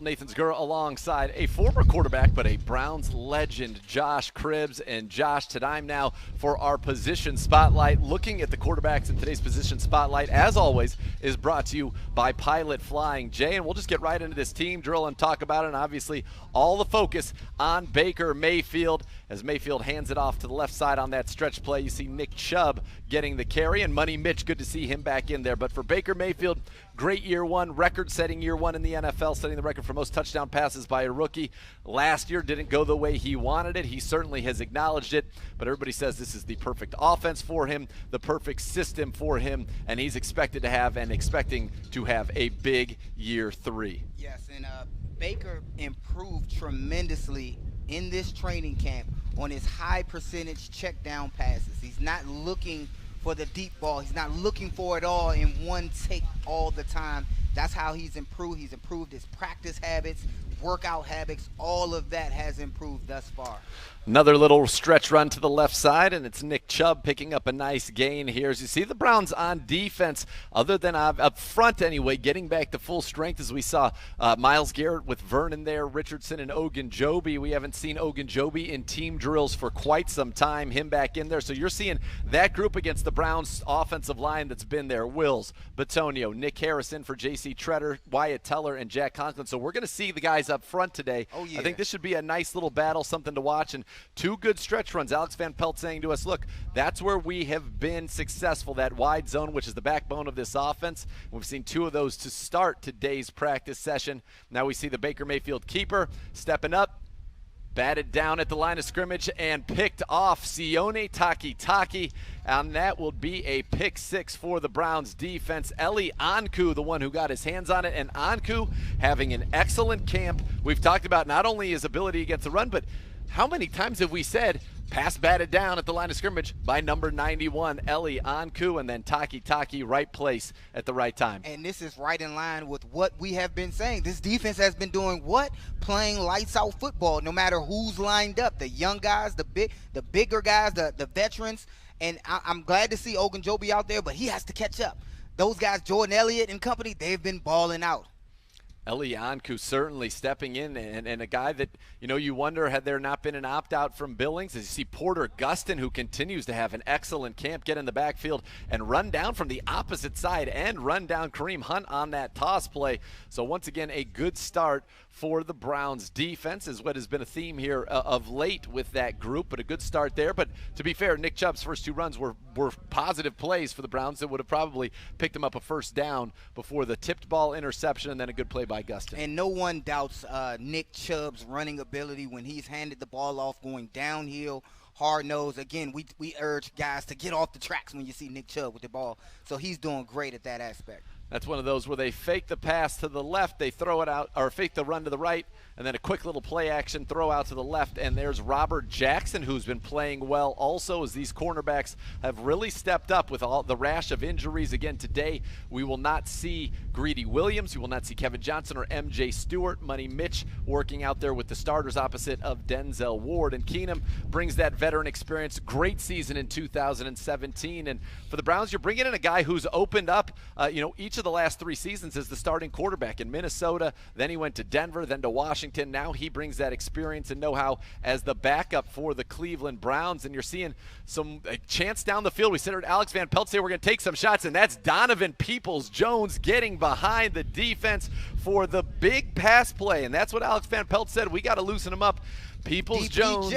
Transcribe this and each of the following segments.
Nathan Zgura alongside a former quarterback, but a Browns legend, Josh Cribbs. And Josh, time now for our position spotlight. Looking at the quarterbacks in today's position spotlight, as always, is brought to you by Pilot Flying J. And we'll just get right into this team drill and talk about it. And obviously, all the focus on Baker Mayfield. As Mayfield hands it off to the left side on that stretch play, you see Nick Chubb getting the carry. And Money Mitch, good to see him back in there. But for Baker Mayfield, great year one, record-setting year one in the NFL, setting the record for most touchdown passes by a rookie. Last year didn't go the way he wanted it. He certainly has acknowledged it, but everybody says this is the perfect offense for him, the perfect system for him, and he's expected to have and expecting to have a big year three. Yes, and Baker improved tremendously in this training camp on his high percentage check down passes. He's not looking for the deep ball. He's not looking for it all in one take all the time. That's how he's improved. He's improved his practice habits, workout habits. All of that has improved thus far. Another little stretch run to the left side, and it's Nick Chubb picking up a nice gain here. As you see the Browns on defense, other than up front anyway, getting back to full strength as we saw Myles Garrett with Vernon there, Richardson and Ogunjobi. We haven't seen Ogunjobi in team drills for quite some time, him back in there. So you're seeing that group against the Browns offensive line that's been there. Wills, Batonio, Nick Harrison for J.C. Tretter, Wyatt Teller, and Jack Conklin. So we're going to see the guys up front today. Oh, yeah. I think this should be a nice little battle, something to watch. And two good stretch runs. Alex Van Pelt saying to us, look, that's where we have been successful, that wide zone, which is the backbone of this offense. We've seen two of those to start today's practice session. Now we see the Baker Mayfield keeper stepping up, batted down at the line of scrimmage, and picked off Sione Takitaki. And that will be a pick six for the Browns defense. Eli Anku, the one who got his hands on it, and Anku having an excellent camp. We've talked about not only his ability against the run, but how many times have we said pass batted down at the line of scrimmage by number 91, Eli Anku, and then Takitaki, right place at the right time. And this is right in line with what we have been saying. This defense has been doing what? Playing lights out football, no matter who's lined up. The young guys, the bigger guys, the veterans. And I'm glad to see Ogunjobi out there, but he has to catch up. Those guys, Jordan Elliott and company, they've been balling out. Eli Anku certainly stepping in, and a guy that, you wonder, had there not been an opt-out from Billings, as you see Porter Gustin, who continues to have an excellent camp, get in the backfield and run down from the opposite side and run down Kareem Hunt on that toss play. So once again, a good start for the Browns defense is what has been a theme here of late with that group, but a good start there. But to be fair, Nick Chubb's first two runs were positive plays for the Browns that would have probably picked him up a first down before the tipped ball interception and then a good play by Gustin. And no one doubts Nick Chubb's running ability when he's handed the ball off going downhill, hard nose. Again, we urge guys to get off the tracks when you see Nick Chubb with the ball. So he's doing great at that aspect. That's one of those where they fake the pass to the left, they throw it out, or fake the run to the right, and then a quick little play action throw out to the left. And there's Robert Jackson, who's been playing well also, as these cornerbacks have really stepped up with all the rash of injuries. Again, today we will not see Greedy Williams, we will not see Kevin Johnson or M.J. Stewart. Money Mitch working out there with the starters opposite of Denzel Ward. And Keenum brings that veteran experience. Great season in 2017. And for the Browns, you're bringing in a guy who's opened up, each of the last three seasons as the starting quarterback in Minnesota. Then he went to Denver, then to Washington. Now he brings that experience and know-how as the backup for the Cleveland Browns. And you're seeing some chance down the field. We said Alex Van Pelt say we're going to take some shots, and that's Donovan Peoples-Jones getting behind the defense for the big pass play. And that's what Alex Van Pelt said. We got to loosen him up. Peoples-Jones,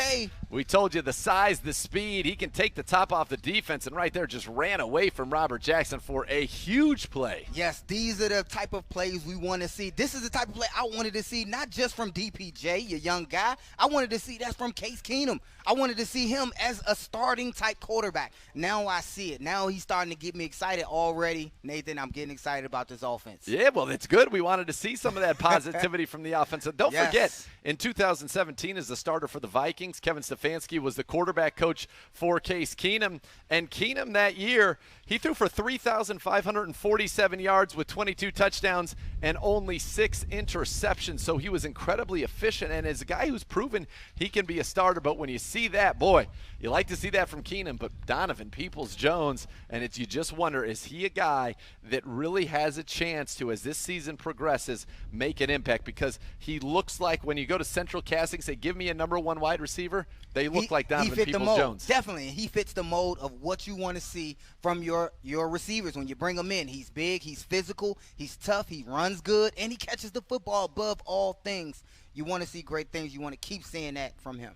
we told you the size, the speed, he can take the top off the defense, and right there just ran away from Robert Jackson for a huge play. Yes, these are the type of plays we want to see. This is the type of play I wanted to see, not just from DPJ, your young guy. I wanted to see that from Case Keenum. I wanted to see him as a starting type quarterback. Now I see it. Now he's starting to get me excited already. Nathan, I'm getting excited about this offense. Yeah, well, it's good. We wanted to see some of that positivity from the offense. And don't forget, in 2017 as the starter for the Vikings, Kevin Stefanski was the quarterback coach for Case Keenum. And Keenum that year, he threw for 3,547 yards with 22 touchdowns and only 6 interceptions. So he was incredibly efficient. And as a guy who's proven he can be a starter, but when you see that, boy, you like to see that from Keenum. But Donovan Peoples-Jones, and you just wonder, is he a guy that really has a chance to, as this season progresses, passes make an impact, because he looks like, when you go to central casting, say, give me a number 1 wide receiver, they look like Donovan Peoples-Jones. Definitely. He fits the mold of what you want to see from your receivers when you bring him in. He's big, he's physical, he's tough, he runs good, and he catches the football above all things. You want to see great things. You want to keep seeing that from him.